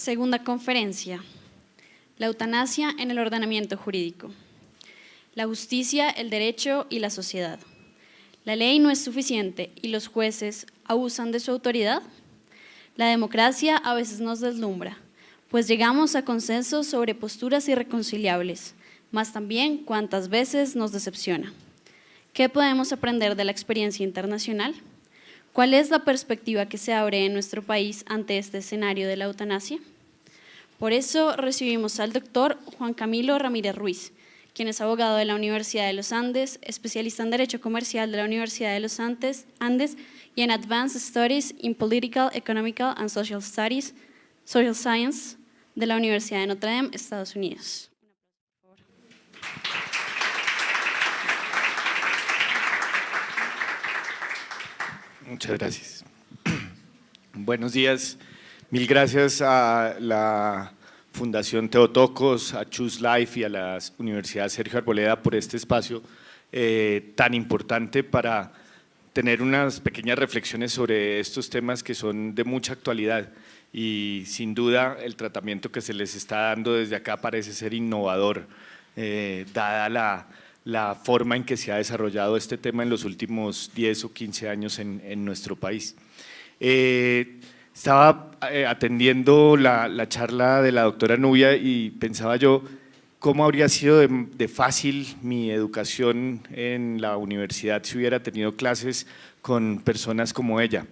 Segunda conferencia, la eutanasia en el ordenamiento jurídico. La justicia, el derecho y la sociedad. ¿La ley no es suficiente y los jueces abusan de su autoridad? La democracia a veces nos deslumbra, pues llegamos a consensos sobre posturas irreconciliables, mas también cuántas veces nos decepciona. ¿Qué podemos aprender de la experiencia internacional? ¿Cuál es la perspectiva que se abre en nuestro país ante este escenario de la eutanasia? Por eso recibimos al doctor Juan Camilo Ramírez Ruiz, quien es abogado de la Universidad de los Andes, especialista en Derecho Comercial de la Universidad de los Andes y en Advanced Studies in Political, Economical and Social Studies, Social Science de la Universidad de Notre Dame, Estados Unidos. Muchas gracias. Buenos días. Mil gracias a la Fundación Theotokos, a Choose Life y a la Universidad Sergio Arboleda por este espacio tan importante para tener unas pequeñas reflexiones sobre estos temas que son de mucha actualidad y sin duda el tratamiento que se les está dando desde acá parece ser innovador, dada la forma en que se ha desarrollado este tema en los últimos 10 o 15 años en nuestro país. Estaba atendiendo la charla de la doctora Nubia y pensaba yo cómo habría sido de fácil mi educación en la universidad si hubiera tenido clases con personas como ella.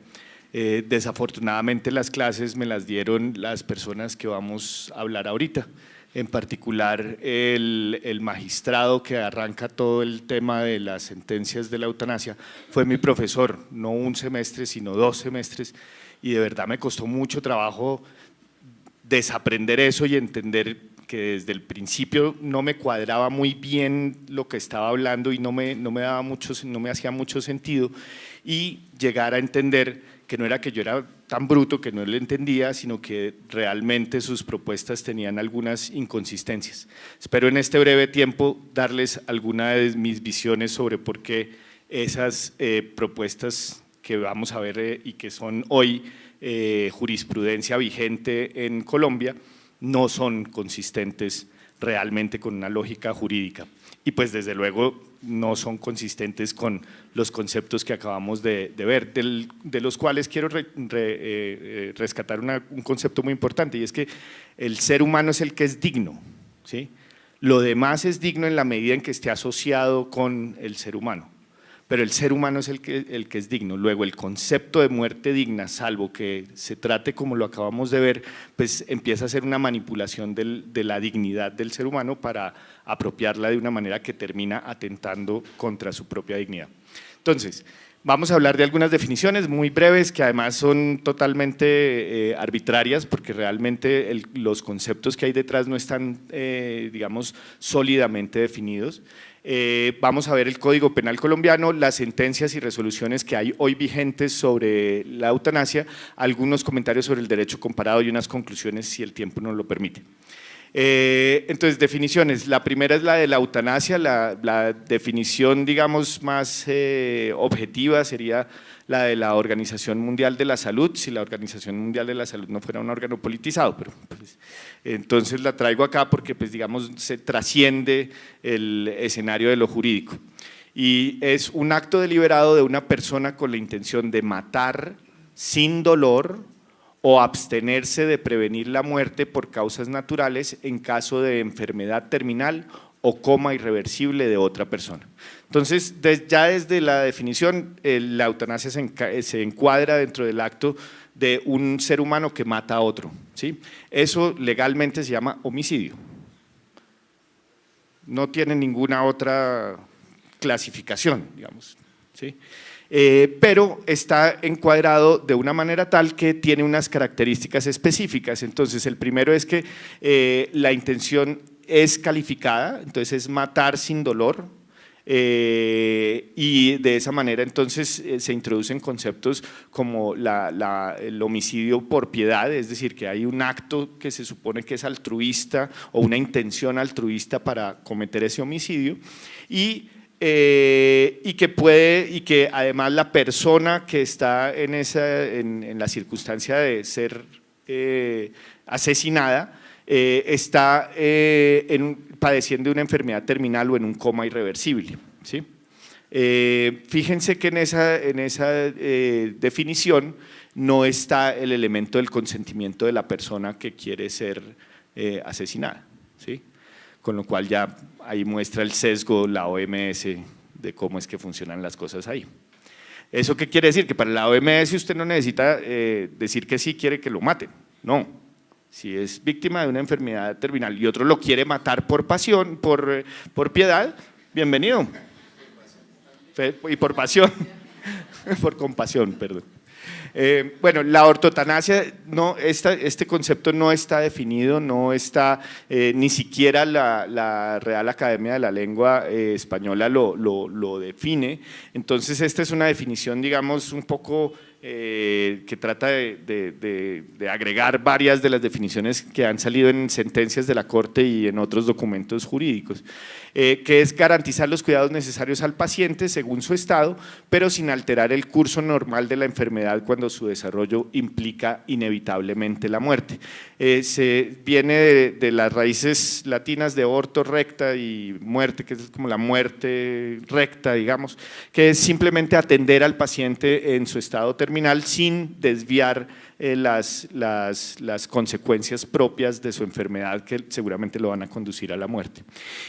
Desafortunadamente las clases me las dieron las personas que vamos a hablar ahorita. En particular el magistrado que arranca todo el tema de las sentencias de la eutanasia fue mi profesor, no un semestre sino 2 semestres, y de verdad me costó mucho trabajo desaprender eso y entender que desde el principio no me cuadraba muy bien lo que estaba hablando y no me hacía mucho sentido, y llegar a entender que no era que yo era tan bruto que no le entendía, sino que realmente sus propuestas tenían algunas inconsistencias. Espero en este breve tiempo darles alguna de mis visiones sobre por qué esas propuestas que vamos a ver y que son hoy jurisprudencia vigente en Colombia no son consistentes realmente con una lógica jurídica y pues desde luego no son consistentes con los conceptos que acabamos de ver, de los cuales quiero rescatar un concepto muy importante, y es que el ser humano es el que es digno, ¿sí? Lo demás es digno en la medida en que esté asociado con el ser humano, pero el ser humano es el que es digno. Luego el concepto de muerte digna, salvo que se trate como lo acabamos de ver, pues empieza a ser una manipulación de la dignidad del ser humano para apropiarla de una manera que termina atentando contra su propia dignidad. Entonces, vamos a hablar de algunas definiciones muy breves que además son totalmente arbitrarias porque realmente los conceptos que hay detrás no están, digamos, sólidamente definidos. Vamos a ver el Código Penal colombiano, las sentencias y resoluciones que hay hoy vigentes sobre la eutanasia, algunos comentarios sobre el derecho comparado y unas conclusiones si el tiempo nos lo permite. Entonces, definiciones. La primera es la de la eutanasia, la definición, digamos, más objetiva sería la de la Organización Mundial de la Salud, si la Organización Mundial de la Salud no fuera un órgano politizado, pero pues, entonces la traigo acá porque pues, digamos, se trasciende el escenario de lo jurídico. Y es un acto deliberado de una persona con la intención de matar sin dolor o abstenerse de prevenir la muerte por causas naturales en caso de enfermedad terminal o coma irreversible de otra persona. Entonces, ya desde la definición, la eutanasia se encuadra dentro del acto de un ser humano que mata a otro, ¿sí? Eso legalmente se llama homicidio. No tiene ninguna otra clasificación, digamos, ¿sí? Pero está encuadrado de una manera tal que tiene unas características específicas. Entonces, el primero es que la intención es calificada, entonces es matar sin dolor, y de esa manera entonces se introducen conceptos como el homicidio por piedad, es decir, que hay un acto que se supone que es altruista o una intención altruista para cometer ese homicidio, y que además la persona que está en la circunstancia de ser asesinada, está padeciendo una enfermedad terminal o en un coma irreversible, ¿sí? Fíjense que en esa definición no está el elemento del consentimiento de la persona que quiere ser asesinada, ¿sí? Con lo cual ya ahí muestra el sesgo la OMS de cómo es que funcionan las cosas ahí. ¿Eso qué quiere decir? Que para la OMS usted no necesita decir que sí quiere que lo maten, no. Si es víctima de una enfermedad terminal y otro lo quiere matar por pasión, por piedad, bienvenido. Y por pasión, por compasión, perdón. Bueno, la ortotanasia, no, este concepto no está definido, no está, ni siquiera la Real Academia de la Lengua Española lo define. Entonces esta es una definición, digamos, un poco que trata de agregar varias de las definiciones que han salido en sentencias de la Corte y en otros documentos jurídicos, que es garantizar los cuidados necesarios al paciente según su estado, pero sin alterar el curso normal de la enfermedad cuando su desarrollo implica inevitablemente la muerte. Se viene de las raíces latinas de orto, recta, y muerte, que es como la muerte recta, digamos, que es simplemente atender al paciente en su estado terminal sin desviar las consecuencias propias de su enfermedad que seguramente lo van a conducir a la muerte.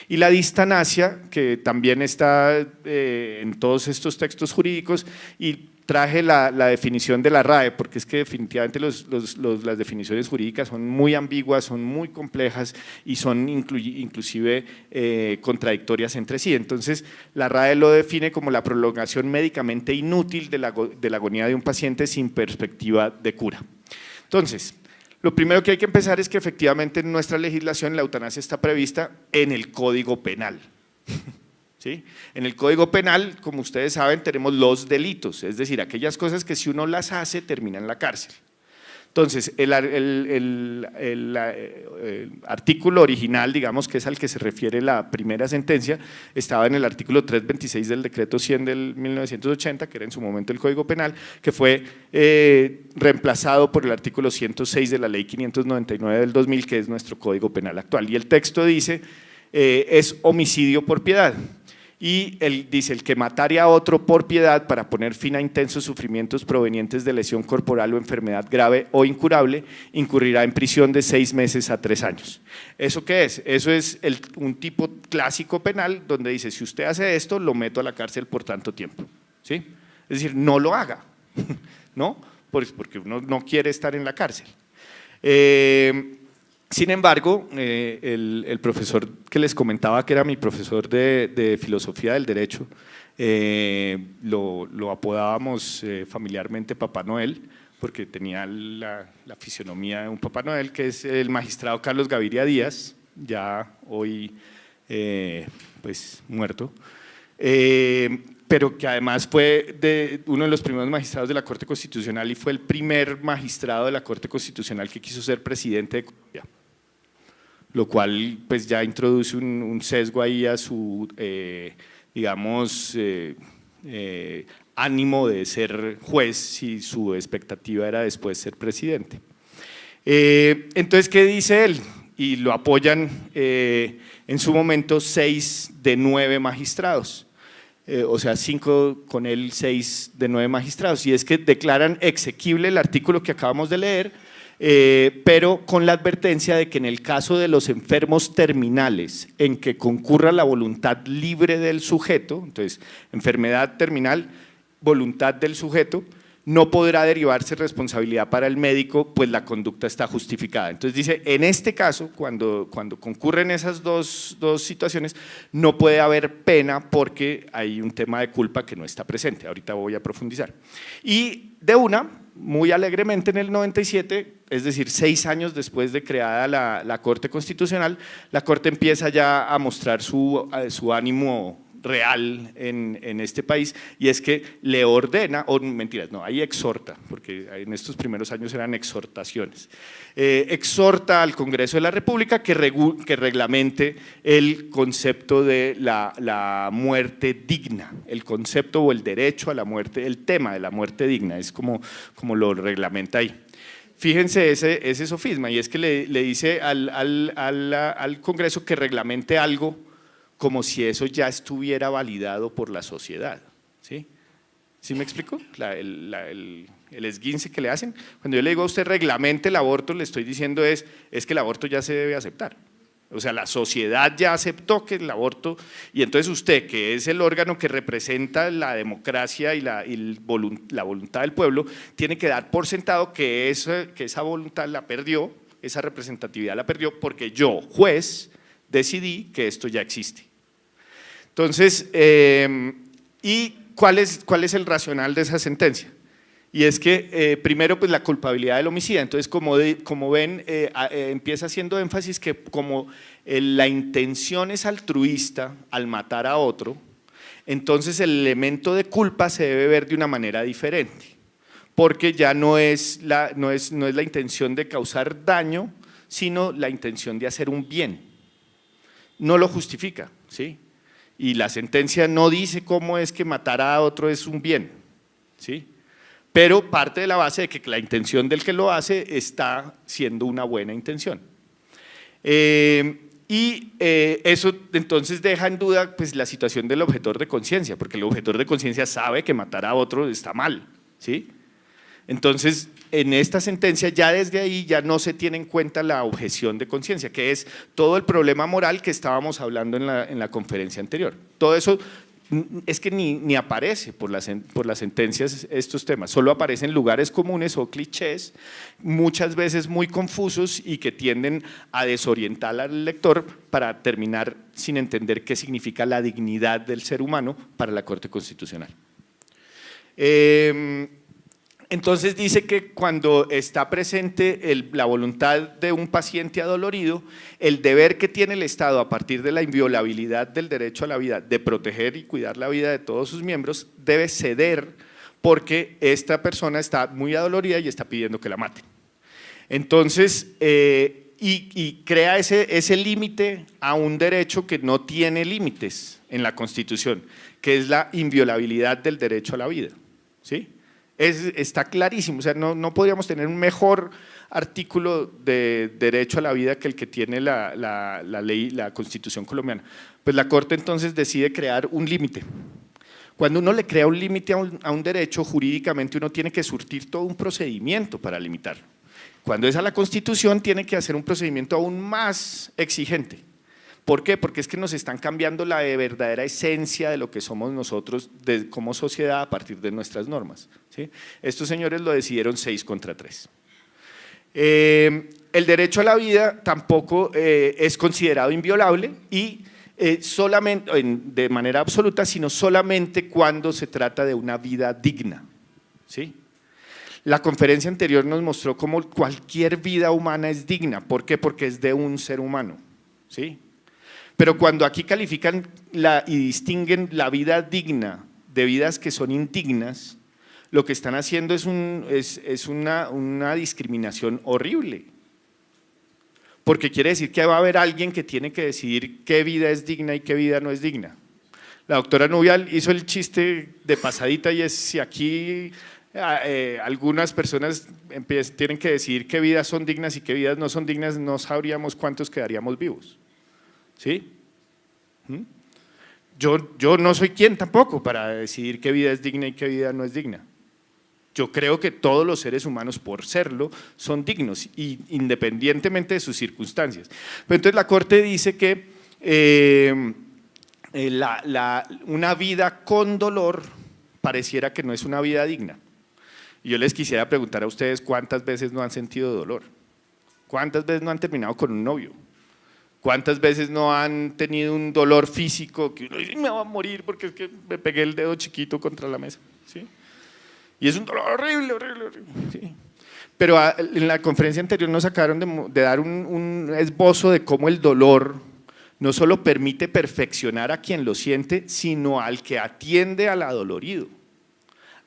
Y la distanasia, que también está en todos estos textos jurídicos, y traje la definición de la RAE, porque es que definitivamente las definiciones jurídicas son muy ambiguas, son muy complejas y son inclusive contradictorias entre sí. Entonces, la RAE lo define como la prolongación médicamente inútil de la agonía de un paciente sin perspectiva de cura. Entonces, lo primero que hay que empezar es que efectivamente en nuestra legislación la eutanasia está prevista en el Código Penal. ¿Sí? En el Código Penal, como ustedes saben, tenemos los delitos, es decir, aquellas cosas que si uno las hace terminan en la cárcel. Entonces, el artículo original, digamos, que es al que se refiere la primera sentencia, estaba en el artículo 326 del decreto 100 del 1980, que era en su momento el Código Penal, que fue reemplazado por el artículo 106 de la Ley 599 del 2000, que es nuestro Código Penal actual. Y el texto dice, es homicidio por piedad. Y él dice, el que matare a otro por piedad para poner fin a intensos sufrimientos provenientes de lesión corporal o enfermedad grave o incurable, incurrirá en prisión de 6 meses a 3 años. ¿Eso qué es? Eso es un tipo clásico penal donde dice, si usted hace esto, lo meto a la cárcel por tanto tiempo, ¿sí? Es decir, no lo haga, ¿no? Porque uno no quiere estar en la cárcel. Sin embargo, el profesor que les comentaba, que era mi profesor de filosofía del derecho, lo apodábamos familiarmente Papá Noel, porque tenía la fisionomía de un Papá Noel, que es el magistrado Carlos Gaviria Díaz, ya hoy pues muerto, pero que además fue uno de los primeros magistrados de la Corte Constitucional y fue el primer magistrado de la Corte Constitucional que quiso ser presidente de Colombia, lo cual pues ya introduce un sesgo ahí a su, digamos, ánimo de ser juez si su expectativa era después ser presidente. Entonces, ¿qué dice él? Y lo apoyan en su momento 6 de 9 magistrados. O sea, 5 con él, 6 de 9 magistrados, y es que declaran exequible el artículo que acabamos de leer, pero con la advertencia de que en el caso de los enfermos terminales en que concurra la voluntad libre del sujeto, entonces enfermedad terminal, voluntad del sujeto, no podrá derivarse responsabilidad para el médico, pues la conducta está justificada. Entonces dice, en este caso, cuando concurren esas dos situaciones, no puede haber pena porque hay un tema de culpa que no está presente. Ahorita voy a profundizar. Y de muy alegremente en el 97, es decir, 6 años después de creada la Corte Constitucional, la Corte empieza ya a mostrar su ánimo real en este país, y es que le ordena, o mentiras, no, ahí exhorta, porque en estos primeros años eran exhortaciones, exhorta al Congreso de la República que reglamente el concepto de la muerte digna, el concepto o el derecho a la muerte, el tema de la muerte digna, es como lo reglamenta ahí. Fíjense ese sofisma, y es que le dice al Congreso que reglamente algo como si eso ya estuviera validado por la sociedad, ¿sí? ¿Sí me explico? El esguince que le hacen. Cuando yo le digo a usted reglamente el aborto, le estoy diciendo es que el aborto ya se debe aceptar. O sea, la sociedad ya aceptó que el aborto, y entonces usted, que es el órgano que representa la democracia y la voluntad del pueblo, tiene que dar por sentado que esa voluntad la perdió, esa representatividad la perdió, porque yo, juez, decidí que esto ya existe. Entonces, ¿y cuál es el racional de esa sentencia? Y es que primero pues la culpabilidad del homicida, entonces como ven empieza haciendo énfasis que como la intención es altruista al matar a otro, entonces el elemento de culpa se debe ver de una manera diferente, porque ya no es la intención de causar daño, sino la intención de hacer un bien, no lo justifica, ¿sí? Y la sentencia no dice cómo es que matar a otro es un bien, ¿sí? Pero parte de la base de que la intención del que lo hace está siendo una buena intención. Eso entonces deja en duda pues, la situación del objetor de conciencia, porque el objetor de conciencia sabe que matar a otro está mal, ¿sí? Entonces, en esta sentencia ya desde ahí ya no se tiene en cuenta la objeción de conciencia, que es todo el problema moral que estábamos hablando en la conferencia anterior. Todo eso es que ni aparece por las sentencias estos temas, solo aparecen lugares comunes o clichés, muchas veces muy confusos y que tienden a desorientar al lector para terminar sin entender qué significa la dignidad del ser humano para la Corte Constitucional. Entonces dice que cuando está presente la voluntad de un paciente adolorido, el deber que tiene el Estado a partir de la inviolabilidad del derecho a la vida, de proteger y cuidar la vida de todos sus miembros, debe ceder porque esta persona está muy adolorida y está pidiendo que la maten. Entonces, y crea ese límite a un derecho que no tiene límites en la Constitución, que es la inviolabilidad del derecho a la vida, ¿sí? Está clarísimo, o sea, no podríamos tener un mejor artículo de derecho a la vida que el que tiene la ley, la Constitución colombiana. Pues la Corte entonces decide crear un límite. Cuando uno le crea un límite a un derecho, jurídicamente uno tiene que surtir todo un procedimiento para limitarlo. Cuando es a la Constitución, tiene que hacer un procedimiento aún más exigente. ¿Por qué? Porque es que nos están cambiando la verdadera esencia de lo que somos nosotros como sociedad a partir de nuestras normas, ¿sí? Estos señores lo decidieron 6-3. El derecho a la vida tampoco es considerado inviolable y solamente, de manera absoluta, sino solamente cuando se trata de una vida digna, ¿sí? La conferencia anterior nos mostró cómo cualquier vida humana es digna. ¿Por qué? Porque es de un ser humano, ¿sí? Pero cuando aquí califican y distinguen la vida digna de vidas que son indignas, lo que están haciendo es una discriminación horrible. Porque quiere decir que va a haber alguien que tiene que decidir qué vida es digna y qué vida no es digna. La doctora Nubia hizo el chiste de pasadita y es si aquí algunas personas tienen que decidir qué vidas son dignas y qué vidas no son dignas, no sabríamos cuántos quedaríamos vivos. ¿Sí? Yo no soy quien tampoco para decidir qué vida es digna y qué vida no es digna. Yo creo que todos los seres humanos, por serlo, son dignos, independientemente de sus circunstancias. Pero entonces la Corte dice que una vida con dolor pareciera que no es una vida digna. Y yo les quisiera preguntar a ustedes cuántas veces no han sentido dolor, cuántas veces no han terminado con un novio, ¿cuántas veces no han tenido un dolor físico que uno dice, me va a morir porque es que me pegué el dedo chiquito contra la mesa? ¿Sí? Y es un dolor horrible, horrible, horrible. ¿Sí? Pero en la conferencia anterior nos acabaron de dar un esbozo de cómo el dolor no solo permite perfeccionar a quien lo siente, sino al que atiende al adolorido.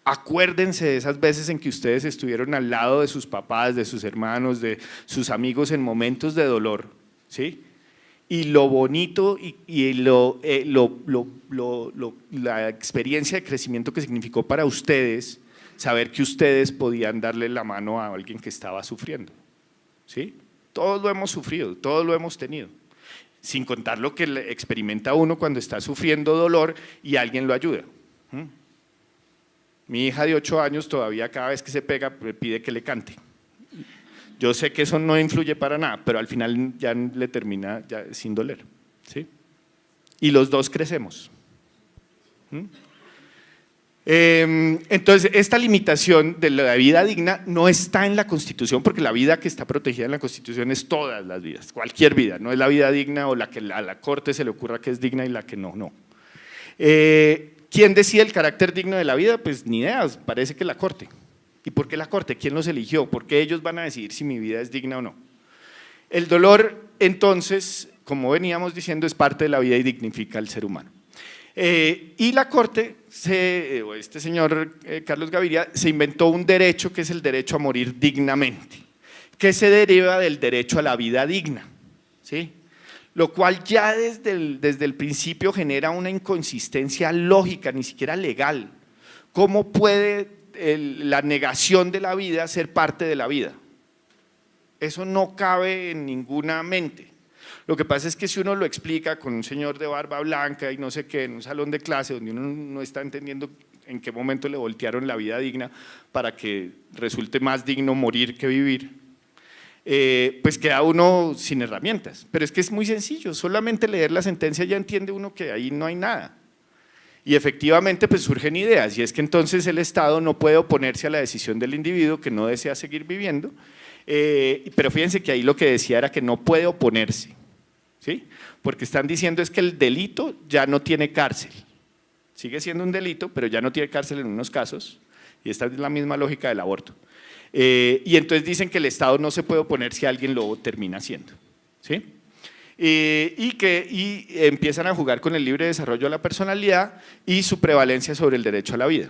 Acuérdense de esas veces en que ustedes estuvieron al lado de sus papás, de sus hermanos, de sus amigos en momentos de dolor, ¿sí? Y lo bonito y la experiencia de crecimiento que significó para ustedes saber que ustedes podían darle la mano a alguien que estaba sufriendo, ¿sí? Todos lo hemos sufrido, todos lo hemos tenido, sin contar lo que experimenta uno cuando está sufriendo dolor y alguien lo ayuda. Mi hija de 8 años todavía cada vez que se pega me pide que le cante. Yo sé que eso no influye para nada, pero al final ya le termina ya sin doler, ¿sí? Y los dos crecemos. Entonces, esta limitación de la vida digna no está en la Constitución, porque la vida que está protegida en la Constitución es todas las vidas, cualquier vida, no es la vida digna o la que a la Corte se le ocurra que es digna y la que no, no. ¿Quién decide el carácter digno de la vida? Pues ni idea, parece que la Corte. ¿Y por qué la Corte? ¿Quién los eligió? ¿Por qué ellos van a decidir si mi vida es digna o no? El dolor, entonces, como veníamos diciendo, es parte de la vida y dignifica al ser humano. Y la Corte, este señor Carlos Gaviria, se inventó un derecho que es el derecho a morir dignamente, que se deriva del derecho a la vida digna, ¿sí? Lo cual ya desde el principio genera una inconsistencia lógica, ni siquiera legal. ¿Cómo puede la negación de la vida ser parte de la vida? Eso no cabe en ninguna mente. Lo que pasa es que si uno lo explica con un señor de barba blanca y no sé qué, en un salón de clase donde uno no está entendiendo en qué momento le voltearon la vida digna para que resulte más digno morir que vivir, pues queda uno sin herramientas. Pero es que es muy sencillo, solamente leer la sentencia ya entiende uno que ahí no hay nada. Y efectivamente pues surgen ideas, y es que entonces el Estado no puede oponerse a la decisión del individuo que no desea seguir viviendo, pero fíjense que ahí lo que decía era que no puede oponerse, ¿sí? Porque están diciendo es que el delito ya no tiene cárcel, sigue siendo un delito, pero ya no tiene cárcel en unos casos, y esta es la misma lógica del aborto. Y entonces dicen que el Estado no se puede oponer si alguien lo termina haciendo, ¿sí? Y empiezan a jugar con el libre desarrollo de la personalidad y su prevalencia sobre el derecho a la vida.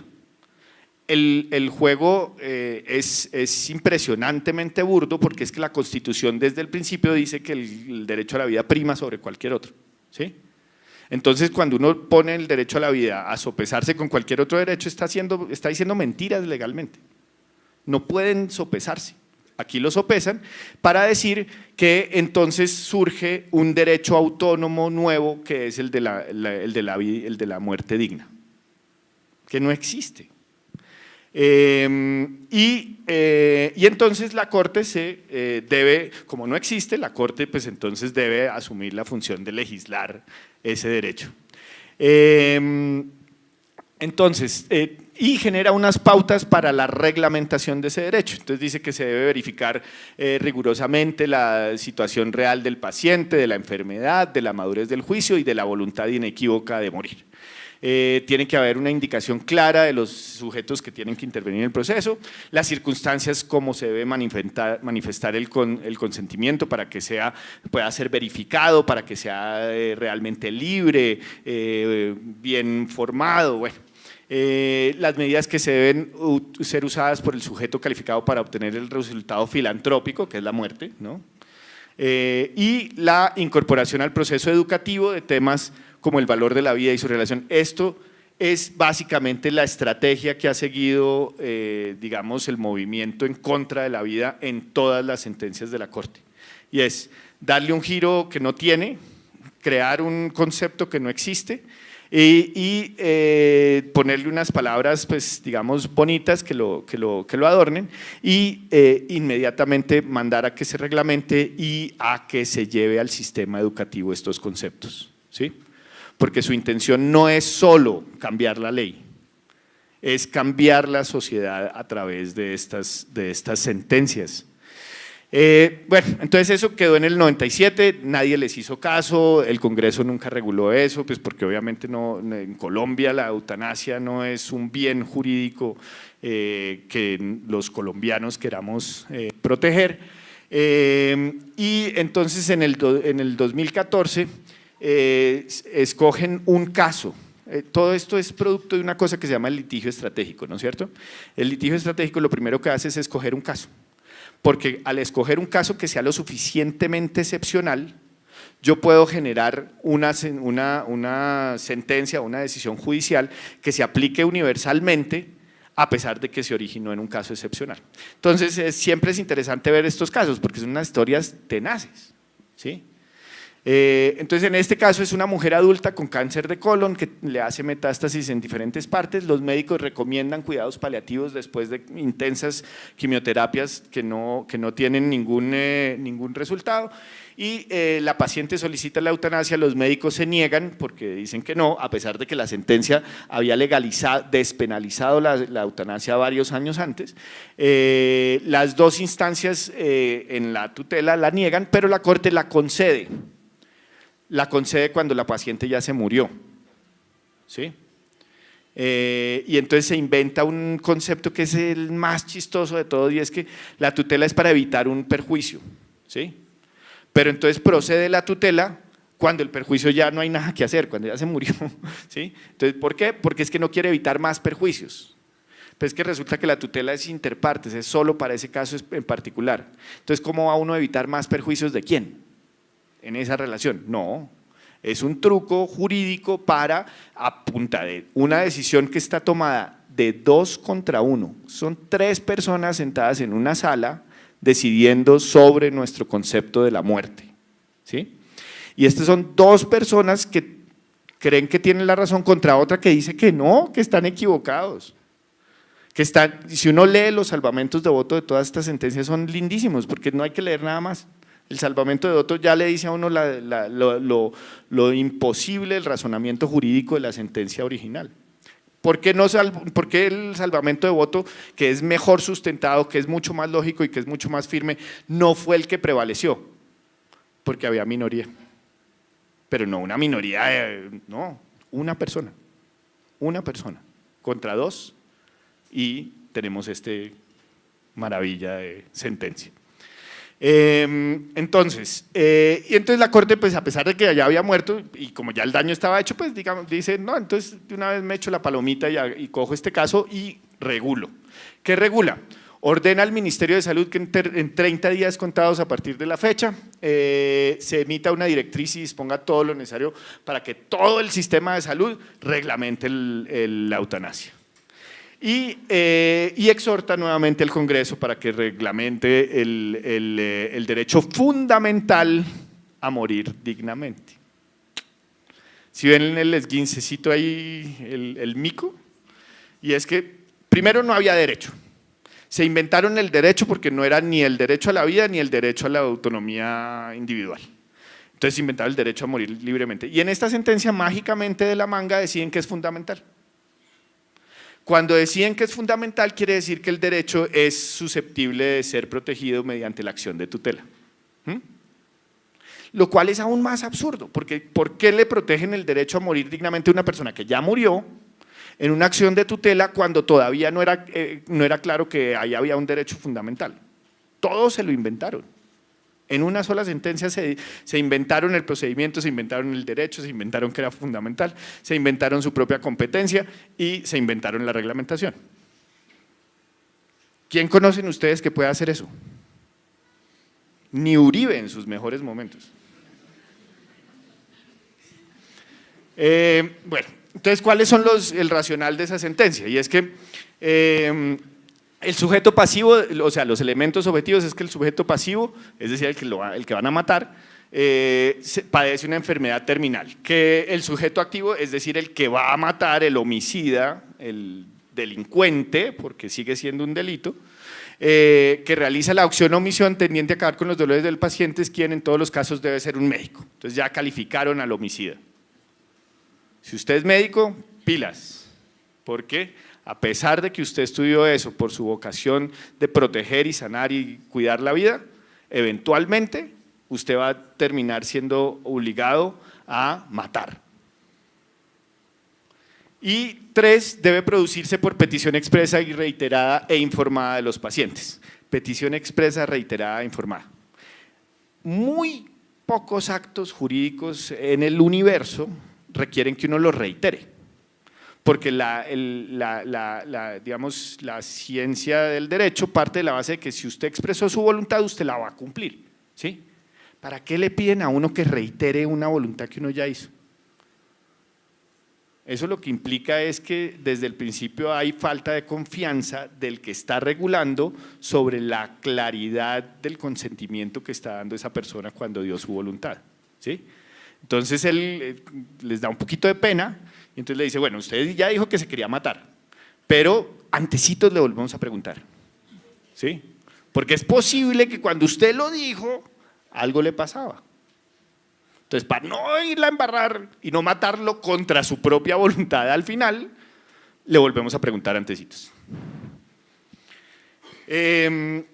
El juego es impresionantemente burdo, porque es que la Constitución desde el principio dice que el derecho a la vida prima sobre cualquier otro, ¿sí? Entonces cuando uno pone el derecho a la vida a sopesarse con cualquier otro derecho está diciendo mentiras legalmente, no pueden sopesarse. Aquí lo sopesan para decir que entonces surge un derecho autónomo nuevo que es el de la muerte digna, que no existe. Y entonces la Corte debe, como no existe, la Corte pues entonces debe asumir la función de legislar ese derecho. Entonces, y genera unas pautas para la reglamentación de ese derecho. Entonces dice que se debe verificar rigurosamente la situación real del paciente, de la enfermedad, de la madurez del juicio y de la voluntad inequívoca de morir. Tiene que haber una indicación clara de los sujetos que tienen que intervenir en el proceso, las circunstancias, cómo se debe manifestar el consentimiento para que pueda ser verificado, para que sea realmente libre, bien formado, bueno. Las medidas que se deben ser usadas por el sujeto calificado para obtener el resultado filantrópico, que es la muerte, ¿no? Y la incorporación al proceso educativo de temas como el valor de la vida y su relación. Esto es básicamente la estrategia que ha seguido, digamos, el movimiento en contra de la vida en todas las sentencias de la Corte, y es darle un giro que no tiene, crear un concepto que no existe y ponerle unas palabras, pues digamos, bonitas que lo adornen y inmediatamente mandar a que se reglamente y a que se lleve al sistema educativo estos conceptos, ¿sí? Porque su intención no es solo cambiar la ley, es cambiar la sociedad a través de estas sentencias. Bueno, entonces eso quedó en el 97, nadie les hizo caso, el Congreso nunca reguló eso, pues porque obviamente en Colombia la eutanasia no es un bien jurídico que los colombianos queramos proteger. Y entonces en el 2014 escogen un caso. Todo esto es producto de una cosa que se llama el litigio estratégico, ¿no es cierto? El litigio estratégico lo primero que hace es escoger un caso, porque al escoger un caso que sea lo suficientemente excepcional, yo puedo generar una sentencia, una decisión judicial que se aplique universalmente a pesar de que se originó en un caso excepcional. Entonces, siempre es interesante ver estos casos, porque son unas historias tenaces, ¿sí? Entonces, en este caso es una mujer adulta con cáncer de colon que le hace metástasis en diferentes partes. Los médicos recomiendan cuidados paliativos después de intensas quimioterapias que no tienen ningún resultado. Y la paciente solicita la eutanasia, los médicos se niegan porque dicen que no, a pesar de que la sentencia había despenalizado la eutanasia varios años antes. Las dos instancias en la tutela la niegan, pero la Corte la concede. La concede cuando la paciente ya se murió, ¿sí? Y entonces se inventa un concepto que es el más chistoso de todos, y es que la tutela es para evitar un perjuicio, ¿sí? Pero entonces procede la tutela cuando el perjuicio ya no hay nada que hacer, cuando ya se murió, ¿sí? Entonces, ¿por qué? Porque es que no quiere evitar más perjuicios. Pues es que resulta que la tutela es interpartes, es solo para ese caso en particular. Entonces, ¿cómo va uno a evitar más perjuicios de quién en esa relación? No, es un truco jurídico para, a punta de una decisión que está tomada de 2 contra 1, son 3 personas sentadas en una sala decidiendo sobre nuestro concepto de la muerte, ¿sí? Y estas son 2 personas que creen que tienen la razón contra otra que dice que no, que están equivocados. Si uno lee los salvamentos de voto de todas estas sentencias son lindísimos, porque no hay que leer nada más. El salvamento de voto ya le dice a uno lo imposible, el razonamiento jurídico de la sentencia original. ¿Por qué el salvamento de voto, que es mejor sustentado, que es mucho más lógico y que es mucho más firme, no fue el que prevaleció? Porque había minoría, pero no una minoría, no, una persona contra 2 y tenemos maravilla de sentencia. Entonces la Corte, pues a pesar de que ya había muerto y como ya el daño estaba hecho, pues digamos, dice, no, entonces de una vez me echo la palomita y cojo este caso y regulo. ¿Qué regula? Ordena al Ministerio de Salud que en 30 días contados a partir de la fecha se emita una directriz y disponga todo lo necesario para que todo el sistema de salud reglamente la eutanasia. Y exhorta nuevamente al Congreso para que reglamente el derecho fundamental a morir dignamente. Si ven en el esguincecito ahí el mico, y es que primero no había derecho. Se inventaron el derecho porque no era ni el derecho a la vida ni el derecho a la autonomía individual. Entonces inventaron el derecho a morir libremente. Y en esta sentencia mágicamente de la manga deciden que es fundamental. Cuando deciden que es fundamental, quiere decir que el derecho es susceptible de ser protegido mediante la acción de tutela. Lo cual es aún más absurdo, porque ¿por qué le protegen el derecho a morir dignamente a una persona que ya murió en una acción de tutela cuando todavía no era claro que ahí había un derecho fundamental? Todos se lo inventaron. En una sola sentencia se inventaron el procedimiento, se inventaron el derecho, se inventaron que era fundamental, se inventaron su propia competencia y se inventaron la reglamentación. ¿Quién conocen ustedes que pueda hacer eso? Ni Uribe en sus mejores momentos. Bueno, entonces, ¿cuáles son el racional de esa sentencia? Y es que el sujeto pasivo, o sea, los elementos objetivos es que el sujeto pasivo, es decir, el que van a matar, padece una enfermedad terminal. Que el sujeto activo, es decir, el que va a matar, el homicida, el delincuente, porque sigue siendo un delito, que realiza la acción o omisión tendiente a acabar con los dolores del paciente, es quien en todos los casos debe ser un médico. Entonces ya calificaron al homicida. Si usted es médico, pilas. ¿Por qué? A pesar de que usted estudió eso por su vocación de proteger y sanar y cuidar la vida, eventualmente usted va a terminar siendo obligado a matar. Y 3, debe producirse por petición expresa y reiterada e informada de los pacientes. Petición expresa, reiterada e informada. Muy pocos actos jurídicos en el universo requieren que uno los reitere. Porque digamos, la ciencia del derecho parte de la base de que si usted expresó su voluntad, usted la va a cumplir, ¿sí? ¿Para qué le piden a uno que reitere una voluntad que uno ya hizo? Eso lo que implica es que desde el principio hay falta de confianza del que está regulando sobre la claridad del consentimiento que está dando esa persona cuando dio su voluntad, ¿sí? Entonces él les da un poquito de pena y entonces le dice, bueno, usted ya dijo que se quería matar, pero antecitos le volvemos a preguntar, ¿sí? Porque es posible que cuando usted lo dijo, algo le pasaba. Entonces, para no irla a embarrar y no matarlo contra su propia voluntad al final, le volvemos a preguntar antecitos.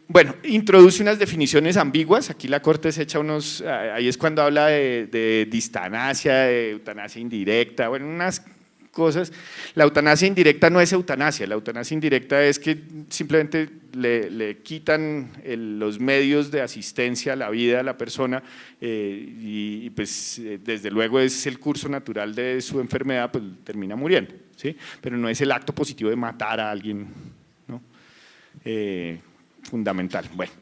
Bueno, introduce unas definiciones ambiguas, aquí la Corte se echa unos, ahí es cuando habla de distanasia, de eutanasia indirecta, bueno, unas cosas. La eutanasia indirecta no es eutanasia, la eutanasia indirecta es que simplemente le quitan los medios de asistencia a la vida a la persona y pues desde luego es el curso natural de su enfermedad, pues termina muriendo, ¿sí? Pero no es el acto positivo de matar a alguien, ¿no? Fundamental. Bueno,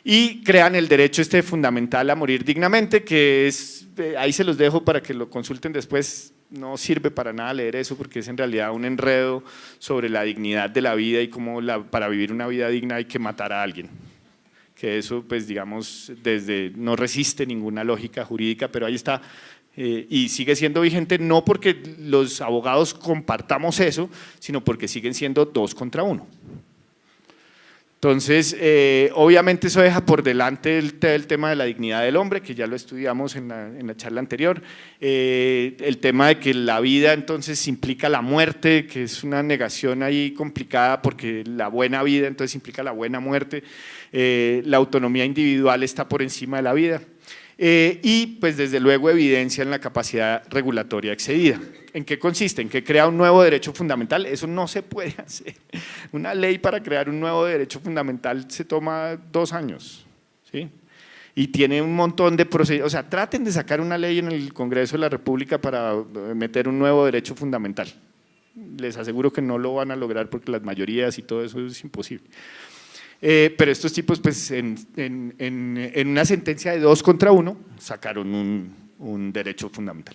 y crean el derecho fundamental a morir dignamente, que es, ahí se los dejo para que lo consulten después. No sirve para nada leer eso porque es en realidad un enredo sobre la dignidad de la vida y cómo para vivir una vida digna hay que matar a alguien. Que eso, pues digamos, no resiste ninguna lógica jurídica, pero ahí está y sigue siendo vigente no porque los abogados compartamos eso, sino porque siguen siendo 2 contra 1. Entonces, obviamente eso deja por delante el tema de la dignidad del hombre, que ya lo estudiamos en la charla anterior, el tema de que la vida entonces implica la muerte, que es una negación ahí complicada porque la buena vida entonces implica la buena muerte, la autonomía individual está por encima de la vida. Y pues desde luego evidencia en la capacidad regulatoria excedida. ¿En qué consiste? En que crea un nuevo derecho fundamental. Eso no se puede hacer. Una ley para crear un nuevo derecho fundamental se toma 2 años, ¿sí? Y tiene un montón de procedimientos. O sea, traten de sacar una ley en el Congreso de la República para meter un nuevo derecho fundamental. Les aseguro que no lo van a lograr porque las mayorías y todo eso es imposible. Pero estos tipos, pues, en una sentencia de 2 contra 1, sacaron un derecho fundamental.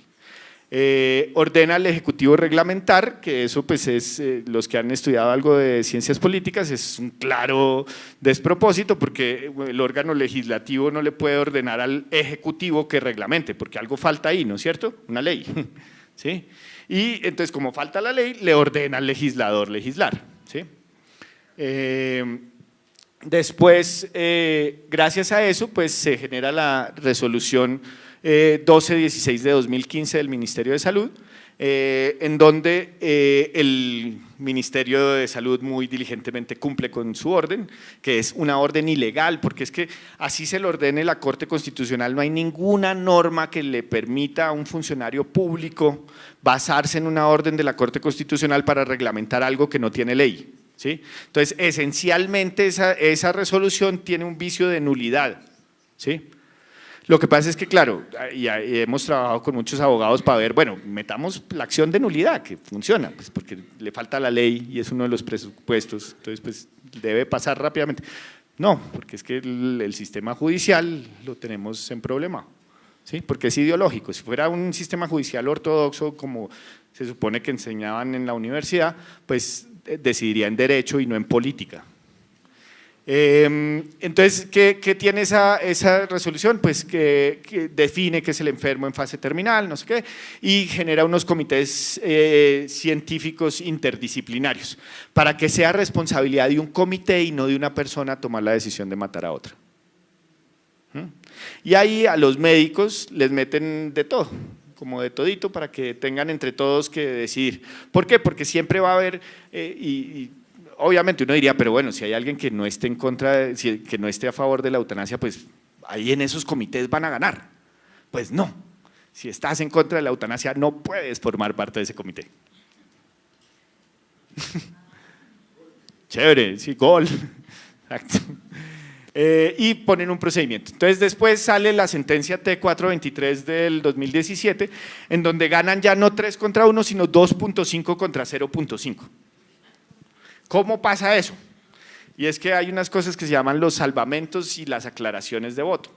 Ordena al Ejecutivo reglamentar, que eso pues es, los que han estudiado algo de ciencias políticas, es un claro despropósito porque el órgano legislativo no le puede ordenar al Ejecutivo que reglamente, porque algo falta ahí, ¿no es cierto? Una ley, ¿sí? Y entonces como falta la ley, le ordena al legislador legislar, ¿sí? Después, gracias a eso, pues se genera la resolución 1216 de 2015 del Ministerio de Salud, en donde el Ministerio de Salud muy diligentemente cumple con su orden, que es una orden ilegal, porque es que así se lo ordene la Corte Constitucional, no hay ninguna norma que le permita a un funcionario público basarse en una orden de la Corte Constitucional para reglamentar algo que no tiene ley, ¿sí? Entonces, esencialmente esa resolución tiene un vicio de nulidad, ¿sí? Lo que pasa es que, claro, y hemos trabajado con muchos abogados para ver, bueno, metamos la acción de nulidad, que funciona, pues porque le falta la ley y es uno de los presupuestos, entonces pues debe pasar rápidamente. No, porque es que el sistema judicial lo tenemos en problema, ¿sí? Porque es ideológico. Si fuera un sistema judicial ortodoxo, como se supone que enseñaban en la universidad, pues decidiría en derecho y no en política. Entonces, ¿qué tiene esa resolución? Pues que define que es el enfermo en fase terminal, no sé qué, y genera unos comités científicos interdisciplinarios para que sea responsabilidad de un comité y no de una persona tomar la decisión de matar a otra. Y ahí a los médicos les meten de todo, como de todito, para que tengan entre todos que decidir. ¿Por qué? Porque siempre va a haber, obviamente uno diría, pero bueno, si hay alguien que no esté en contra, que no esté a favor de la eutanasia, pues ahí en esos comités van a ganar. Pues no, si estás en contra de la eutanasia no puedes formar parte de ese comité. Chévere, sí, gol. Exacto. Y ponen un procedimiento. Entonces después sale la sentencia T423 del 2017, en donde ganan ya no 3 contra 1, sino 2.5 contra 0.5. ¿Cómo pasa eso? Y es que hay unas cosas que se llaman los salvamentos y las aclaraciones de voto.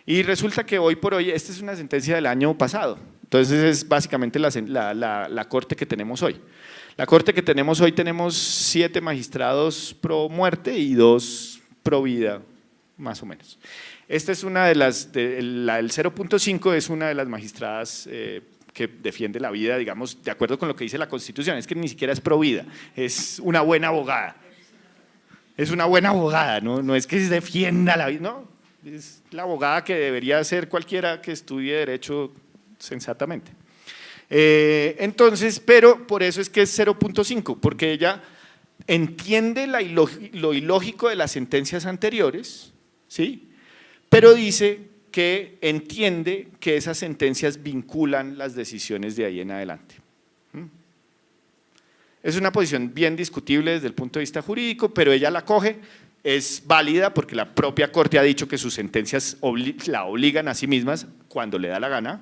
Y resulta que hoy por hoy, esta es una sentencia del año pasado, Entonces es básicamente la corte que tenemos hoy. La corte que tenemos hoy tenemos 7 magistrados pro muerte y 2 pro vida, más o menos. Esta es una de las, la del 0.5 es una de las magistradas que defiende la vida, digamos, de acuerdo con lo que dice la Constitución, es que ni siquiera es pro vida, es una buena abogada. Es una buena abogada, no es que defienda la vida, no, es la abogada que debería ser cualquiera que estudie derecho sensatamente. Entonces, pero por eso es que es 0.5, porque ella entiende lo ilógico de las sentencias anteriores, ¿sí? Pero dice que entiende que esas sentencias vinculan las decisiones de ahí en adelante. Es una posición bien discutible desde el punto de vista jurídico, pero ella la coge, es válida porque la propia Corte ha dicho que sus sentencias la obligan a sí mismas cuando le da la gana,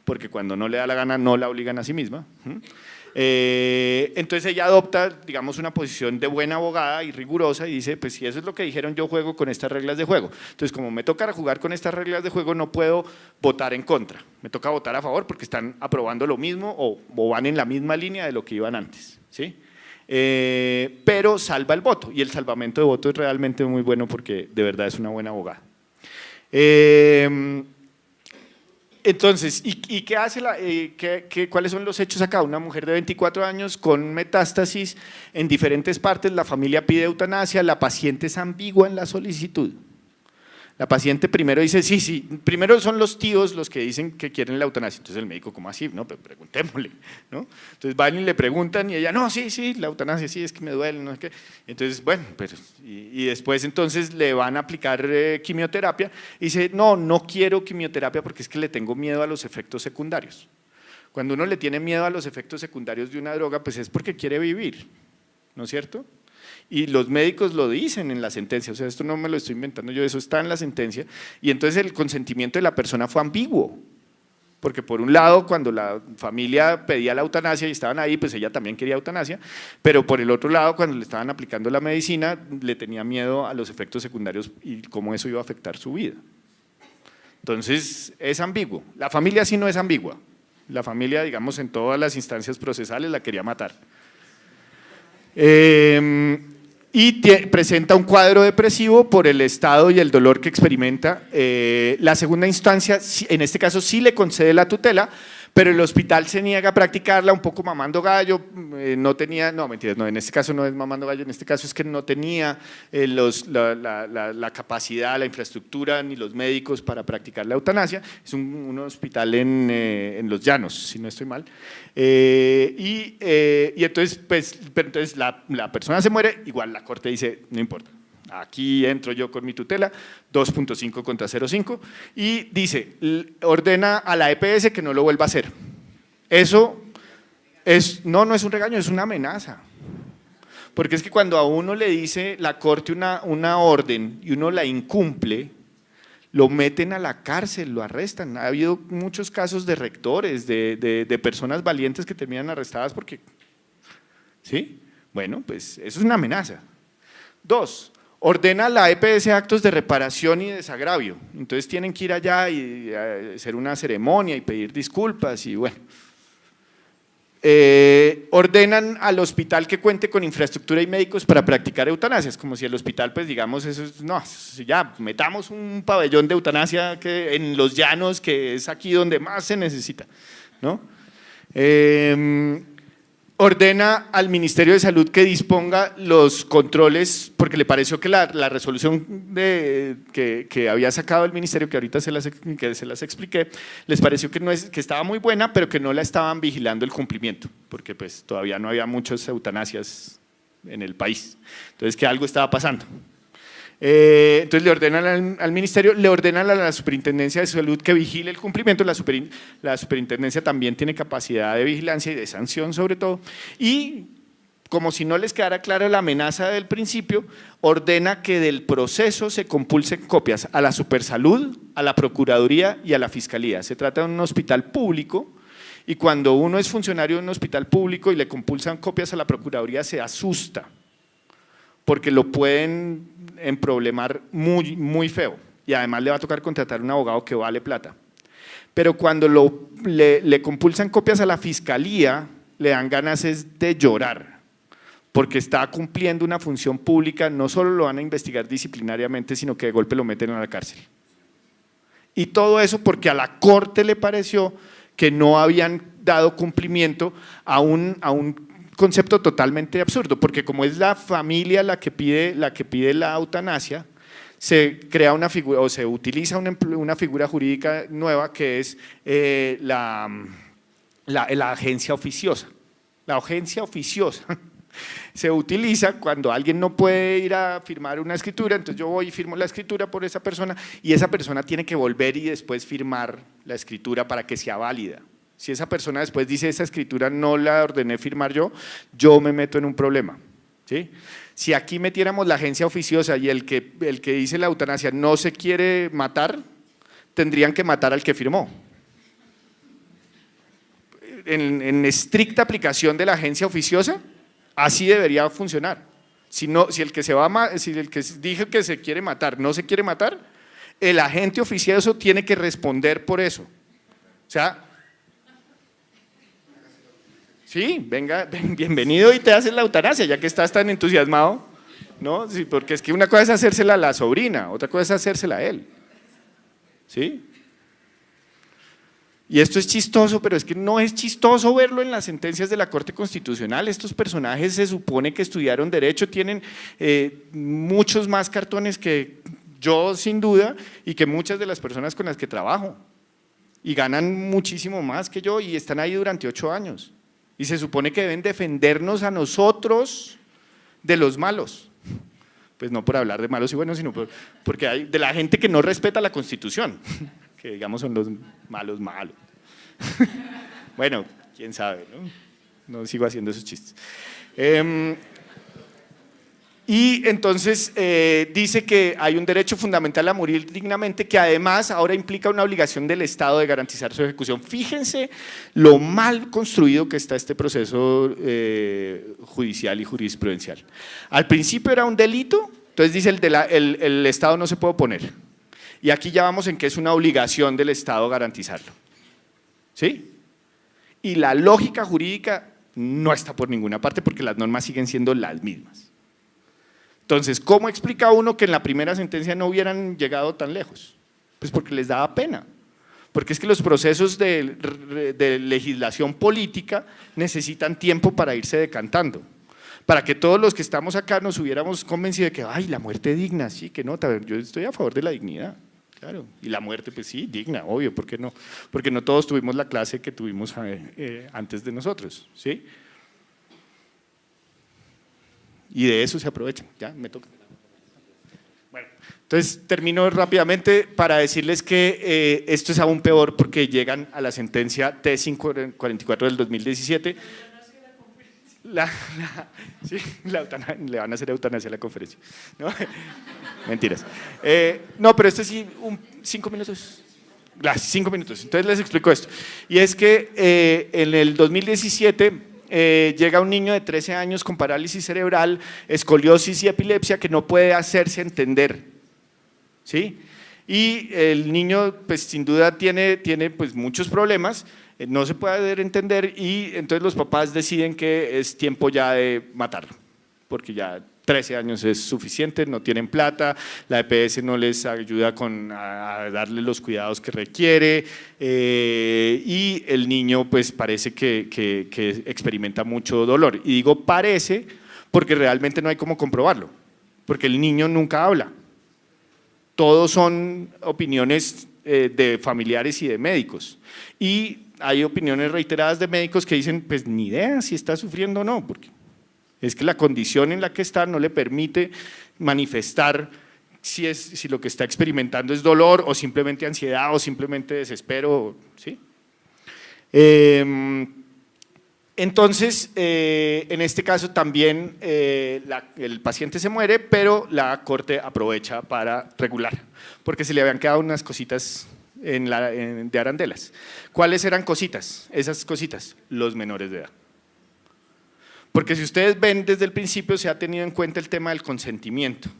porque cuando no le da la gana no la obligan a sí misma. Entonces ella adopta, digamos, una posición de buena abogada y rigurosa y dice, pues si eso es lo que dijeron, yo juego con estas reglas de juego. Entonces, como me toca jugar con estas reglas de juego, no puedo votar en contra, me toca votar a favor porque están aprobando lo mismo o van en la misma línea de lo que iban antes, ¿sí? Pero salva el voto, y el salvamento de voto es realmente muy bueno porque de verdad es una buena abogada. Entonces, ¿y qué hace cuáles son los hechos acá? Una mujer de 24 años con metástasis en diferentes partes, la familia pide eutanasia, la paciente es ambigua en la solicitud. La paciente primero dice, sí, primero son los tíos los que dicen que quieren la eutanasia, entonces el médico, ¿cómo así? No, pero preguntémosle, ¿no? Entonces van y le preguntan y ella, no, sí, la eutanasia, sí, es que me duele, no es que… Entonces, bueno, pero, y después entonces le van a aplicar quimioterapia y dice, no quiero quimioterapia porque es que le tengo miedo a los efectos secundarios. Cuando uno le tiene miedo a los efectos secundarios de una droga, pues es porque quiere vivir, ¿no es cierto? Y los médicos lo dicen en la sentencia, o sea, esto no me lo estoy inventando yo, eso está en la sentencia, y entonces el consentimiento de la persona fue ambiguo, porque por un lado, cuando la familia pedía la eutanasia y estaban ahí, pues ella también quería eutanasia, pero por el otro lado, cuando le estaban aplicando la medicina, le tenía miedo a los efectos secundarios y cómo eso iba a afectar su vida. Entonces, es ambiguo. La familia sí no es ambigua, la familia, digamos, en todas las instancias procesales la quería matar. Y presenta un cuadro depresivo por el estado y el dolor que experimenta. La segunda instancia, en este caso sí le concede la tutela, pero el hospital se niega a practicarla, un poco mamando gallo, no tenía, no mentiras, no, en este caso no es mamando gallo, en este caso es que no tenía la capacidad, la infraestructura ni los médicos para practicar la eutanasia. Es un hospital en Los Llanos, si no estoy mal. Y entonces, pues, pero entonces la persona se muere, igual la Corte dice, no importa. Aquí entro yo con mi tutela, 2.5 contra 0.5, y dice, ordena a la EPS que no lo vuelva a hacer. Eso no es un regaño, es una amenaza. Porque es que cuando a uno le dice la Corte una orden y uno la incumple, lo meten a la cárcel, lo arrestan. Ha habido muchos casos de rectores, de personas valientes que terminan arrestadas porque… ¿Sí? Bueno, pues eso es una amenaza. 2. Ordena a la EPS actos de reparación y desagravio, entonces tienen que ir allá y hacer una ceremonia y pedir disculpas y bueno. Ordenan al hospital que cuente con infraestructura y médicos para practicar eutanasias, como si el hospital, pues digamos, no, ya metamos un pabellón de eutanasia en Los Llanos, que es aquí donde más se necesita, ¿no? Ordena al Ministerio de Salud que disponga los controles, porque le pareció que la resolución que había sacado el Ministerio, que ahorita se las expliqué, les pareció que estaba muy buena, pero que no la estaban vigilando el cumplimiento, porque pues todavía no había muchas eutanasias en el país, entonces que algo estaba pasando. Entonces le ordenan al ministerio, le ordenan a la Superintendencia de Salud que vigile el cumplimiento. La superintendencia también tiene capacidad de vigilancia y de sanción sobre todo, y como si no les quedara clara la amenaza del principio, ordena que del proceso se compulsen copias a la Supersalud, a la Procuraduría y a la Fiscalía. Se trata de un hospital público y cuando uno es funcionario de un hospital público y le compulsan copias a la Procuraduría se asusta, porque lo pueden emproblemar muy feo y además le va a tocar contratar un abogado que vale plata. pero cuando le compulsan copias a la fiscalía, le dan ganas es de llorar, porque está cumpliendo una función pública, no solo lo van a investigar disciplinariamente, sino que de golpe lo meten a la cárcel. Y todo eso porque a la Corte le pareció que no habían dado cumplimiento a un concepto totalmente absurdo, porque como es la familia la que pide la eutanasia, se crea una figura o se utiliza una figura jurídica nueva que es la agencia oficiosa. La agencia oficiosa se utiliza cuando alguien no puede ir a firmar una escritura, entonces yo voy y firmo la escritura por esa persona y esa persona tiene que volver y después firmar la escritura para que sea válida. Si esa persona después dice esa escritura no la ordené firmar yo me meto en un problema, ¿sí? Si aquí metiéramos la agencia oficiosa y el que dice la eutanasia no se quiere matar, tendrían que matar al que firmó. En estricta aplicación de la agencia oficiosa, así debería funcionar. Si el que dijo que se quiere matar no se quiere matar, el agente oficioso tiene que responder por eso. O sea, sí, venga, bienvenido y te haces la eutanasia, ya que estás tan entusiasmado, ¿no? Sí, porque es que una cosa es hacérsela a la sobrina, otra cosa es hacérsela a él, ¿sí? Y esto es chistoso, pero es que no es chistoso verlo en las sentencias de la Corte Constitucional. Estos personajes se supone que estudiaron Derecho, tienen muchos más cartones que yo sin duda y que muchas de las personas con las que trabajo, y ganan muchísimo más que yo y están ahí durante 8 años. Y se supone que deben defendernos a nosotros de los malos. Pues no por hablar de malos y buenos, sino porque hay de la gente que no respeta la Constitución, que digamos son los malos malos. Bueno, quién sabe, ¿no? No sigo haciendo esos chistes. Y entonces dice que hay un derecho fundamental a morir dignamente que además ahora implica una obligación del Estado de garantizar su ejecución. Fíjense lo mal construido que está este proceso judicial y jurisprudencial. Al principio era un delito, entonces dice el Estado no se puede oponer. Y aquí ya vamos en que es una obligación del Estado garantizarlo. ¿Sí? Y la lógica jurídica no está por ninguna parte porque las normas siguen siendo las mismas. Entonces, ¿cómo explica uno que en la primera sentencia no hubieran llegado tan lejos? Pues porque les daba pena, porque es que los procesos de legislación política necesitan tiempo para irse decantando, para que todos los que estamos acá nos hubiéramos convencido de que, ay, la muerte digna, sí, que no, yo estoy a favor de la dignidad, claro, y la muerte, pues sí, digna, obvio, ¿por qué no? Porque no todos tuvimos la clase que tuvimos antes de nosotros, ¿sí? Y de eso se aprovechan, ya me toca. Bueno, entonces termino rápidamente para decirles que esto es aún peor porque llegan a la sentencia T-544 del 2017. Sí, le van a hacer eutanasia a la conferencia, ¿no? Mentiras. No, pero esto sí, 5 minutos. 5 minutos, entonces les explico esto. Y es que en el 2017… llega un niño de 13 años con parálisis cerebral, escoliosis y epilepsia que no puede hacerse entender, ¿sí? Y el niño pues sin duda tiene pues muchos problemas, no se puede hacer entender y entonces los papás deciden que es tiempo ya de matarlo, porque ya 13 años es suficiente, no tienen plata, la EPS no les ayuda a darle los cuidados que requiere y el niño pues parece que experimenta mucho dolor. Y digo parece porque realmente no hay cómo comprobarlo, porque el niño nunca habla. Todos son opiniones de familiares y de médicos. Y hay opiniones reiteradas de médicos que dicen pues ni idea si está sufriendo o no, porque es que la condición en la que está no le permite manifestar si lo que está experimentando es dolor o simplemente ansiedad o simplemente desespero, ¿sí? Entonces, en este caso también el paciente se muere, pero la Corte aprovecha para regular, porque se le habían quedado unas cositas de arandelas. ¿Cuáles eran cositas? Esas cositas, los menores de edad. Porque si ustedes ven desde el principio se ha tenido en cuenta el tema del consentimiento,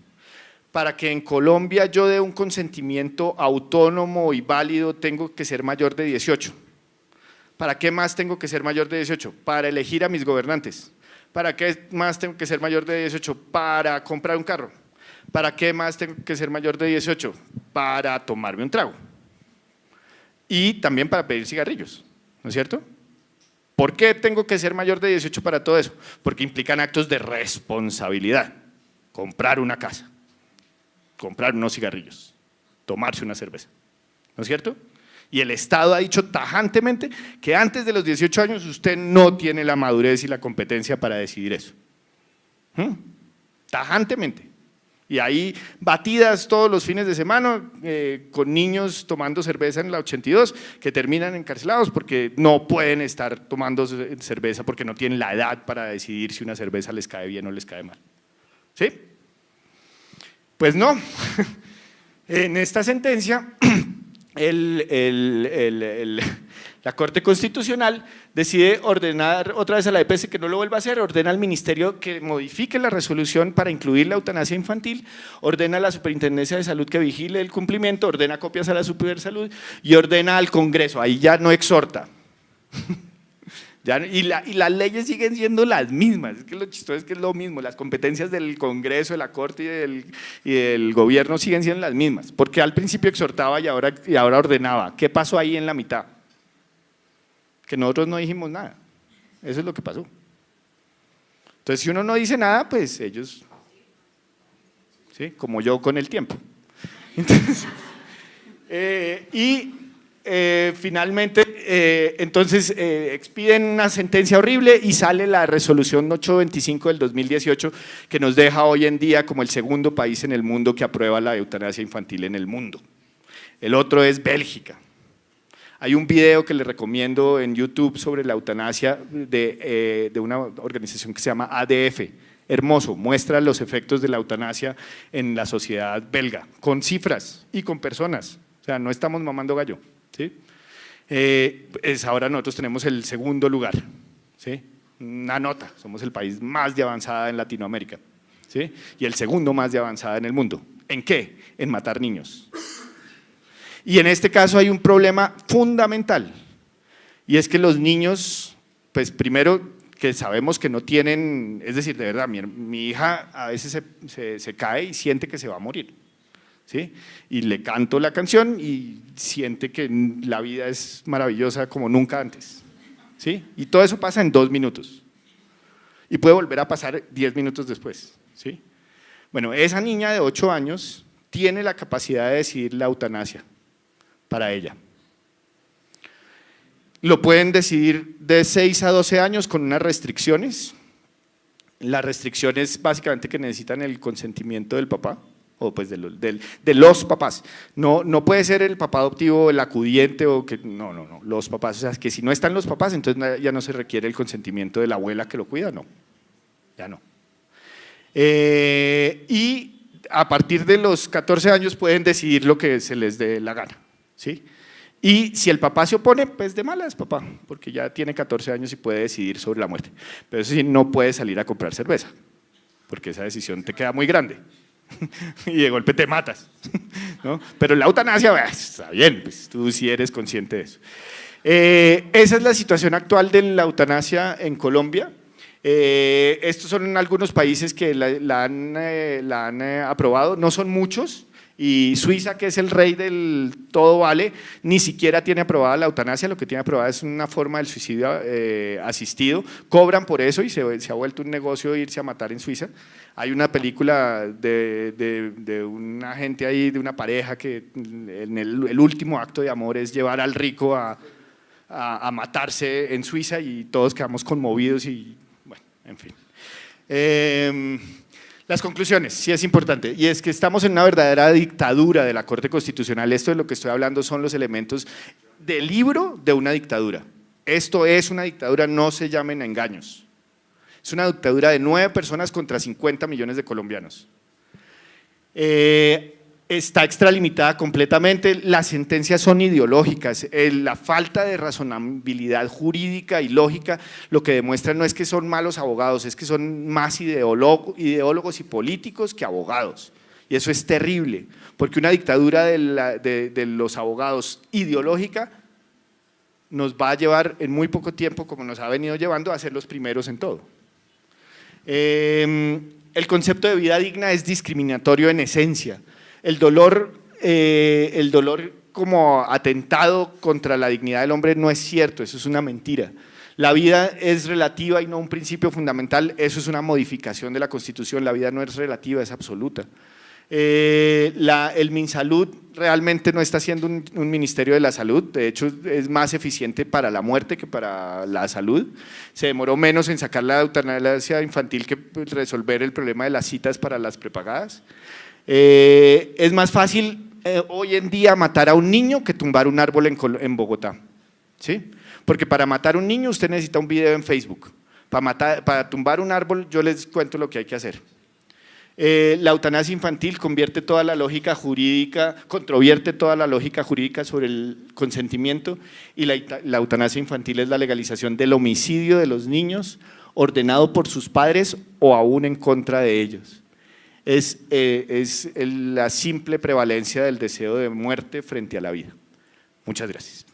para que en Colombia yo dé un consentimiento autónomo y válido tengo que ser mayor de 18. ¿Para qué más tengo que ser mayor de 18? Para elegir a mis gobernantes. ¿Para qué más tengo que ser mayor de 18? Para comprar un carro. ¿Para qué más tengo que ser mayor de 18? Para tomarme un trago. Y también para pedir cigarrillos, ¿no es cierto? ¿Por qué tengo que ser mayor de 18 para todo eso? Porque implican actos de responsabilidad. Comprar una casa, comprar unos cigarrillos, tomarse una cerveza, ¿no es cierto? Y el Estado ha dicho tajantemente que antes de los 18 años usted no tiene la madurez y la competencia para decidir eso. Tajantemente. Y ahí batidas todos los fines de semana con niños tomando cerveza en la 82 que terminan encarcelados porque no pueden estar tomando cerveza porque no tienen la edad para decidir si una cerveza les cae bien o les cae mal. ¿Sí? Pues no. En esta sentencia la Corte Constitucional decide ordenar otra vez a la EPS que no lo vuelva a hacer, ordena al Ministerio que modifique la resolución para incluir la eutanasia infantil, ordena a la Superintendencia de Salud que vigile el cumplimiento, ordena copias a la Supersalud y ordena al Congreso, ahí ya no exhorta. Y las leyes siguen siendo las mismas, es que lo chistoso es que es lo mismo, las competencias del Congreso, de la Corte y del Gobierno siguen siendo las mismas, porque al principio exhortaba y ahora ordenaba. ¿Qué pasó ahí en la mitad? Que nosotros no dijimos nada, eso es lo que pasó. Entonces si uno no dice nada, pues ellos, ¿sí? Como yo con el tiempo. Entonces, finalmente, entonces expiden una sentencia horrible y sale la resolución 825 del 2018 que nos deja hoy en día como el segundo país en el mundo que aprueba la eutanasia infantil en el mundo. El otro es Bélgica. Hay un video que les recomiendo en YouTube sobre la eutanasia de una organización que se llama ADF. Hermoso, muestra los efectos de la eutanasia en la sociedad belga, con cifras y con personas, o sea, no estamos mamando gallo. ¿Sí? Ahora nosotros tenemos el segundo lugar, ¿sí? Una nota, somos el país más de avanzada en Latinoamérica, ¿sí? Y el segundo más de avanzada en el mundo. ¿En qué? En matar niños. Y en este caso hay un problema fundamental, y es que los niños, pues primero que sabemos que no tienen, es decir, de verdad, mi hija a veces se cae y siente que se va a morir. ¿Sí? Y le canto la canción y siente que la vida es maravillosa como nunca antes, ¿sí? Y todo eso pasa en 2 minutos y puede volver a pasar 10 minutos después, ¿sí? Bueno, esa niña de 8 años tiene la capacidad de decidir la eutanasia para ella. Lo pueden decidir de 6 a 12 años con unas restricciones. Las restricciones básicamente que necesitan el consentimiento del papá, o pues de los papás, no puede ser el papá adoptivo, el acudiente o que, no, los papás, o sea, que si no están los papás, entonces ya no se requiere el consentimiento de la abuela que lo cuida, no, ya no. Y a partir de los 14 años pueden decidir lo que se les dé la gana, ¿sí? Y si el papá se opone, pues de malas papá, porque ya tiene 14 años y puede decidir sobre la muerte, pero eso sí, no puede salir a comprar cerveza, porque esa decisión te queda muy grande. Y de golpe te matas, ¿no? Pero la eutanasia, está bien, pues tú sí eres consciente de eso. Esa es la situación actual de la eutanasia en Colombia. Estos son algunos países que la han aprobado, no son muchos, y Suiza, que es el rey del todo vale, ni siquiera tiene aprobada la eutanasia, lo que tiene aprobada es una forma del suicidio asistido, cobran por eso y se ha vuelto un negocio irse a matar en Suiza. Hay una película de una gente ahí, de una pareja que en el último acto de amor es llevar al rico a matarse en Suiza y todos quedamos conmovidos y bueno, en fin. Las conclusiones, sí es importante, y es que estamos en una verdadera dictadura de la Corte Constitucional. Esto de lo que estoy hablando son los elementos del libro de una dictadura. Esto es una dictadura, no se llamen engaños. Es una dictadura de 9 personas contra 50 millones de colombianos. Está extralimitada completamente, las sentencias son ideológicas, la falta de razonabilidad jurídica y lógica lo que demuestra no es que son malos abogados, es que son más ideólogos y políticos que abogados, Y eso es terrible, porque una dictadura de los abogados ideológica nos va a llevar en muy poco tiempo, como nos ha venido llevando, a ser los primeros en todo. El concepto de vida digna es discriminatorio en esencia. El dolor como atentado contra la dignidad del hombre no es cierto, eso es una mentira. La vida es relativa y no un principio fundamental, eso es una modificación de la Constitución, la vida no es relativa, es absoluta. El MinSalud realmente no está siendo un ministerio de la salud, de hecho es más eficiente para la muerte que para la salud. Se demoró menos en sacar la eutanasia infantil que resolver el problema de las citas para las prepagadas. Es más fácil hoy en día matar a un niño que tumbar un árbol en Bogotá, ¿sí? Porque para matar a un niño usted necesita un video en Facebook, para tumbar un árbol yo les cuento lo que hay que hacer. La eutanasia infantil controvierte toda la lógica jurídica sobre el consentimiento, y la eutanasia infantil es la legalización del homicidio de los niños ordenado por sus padres o aún en contra de ellos. Es la simple prevalencia del deseo de muerte frente a la vida. Muchas gracias.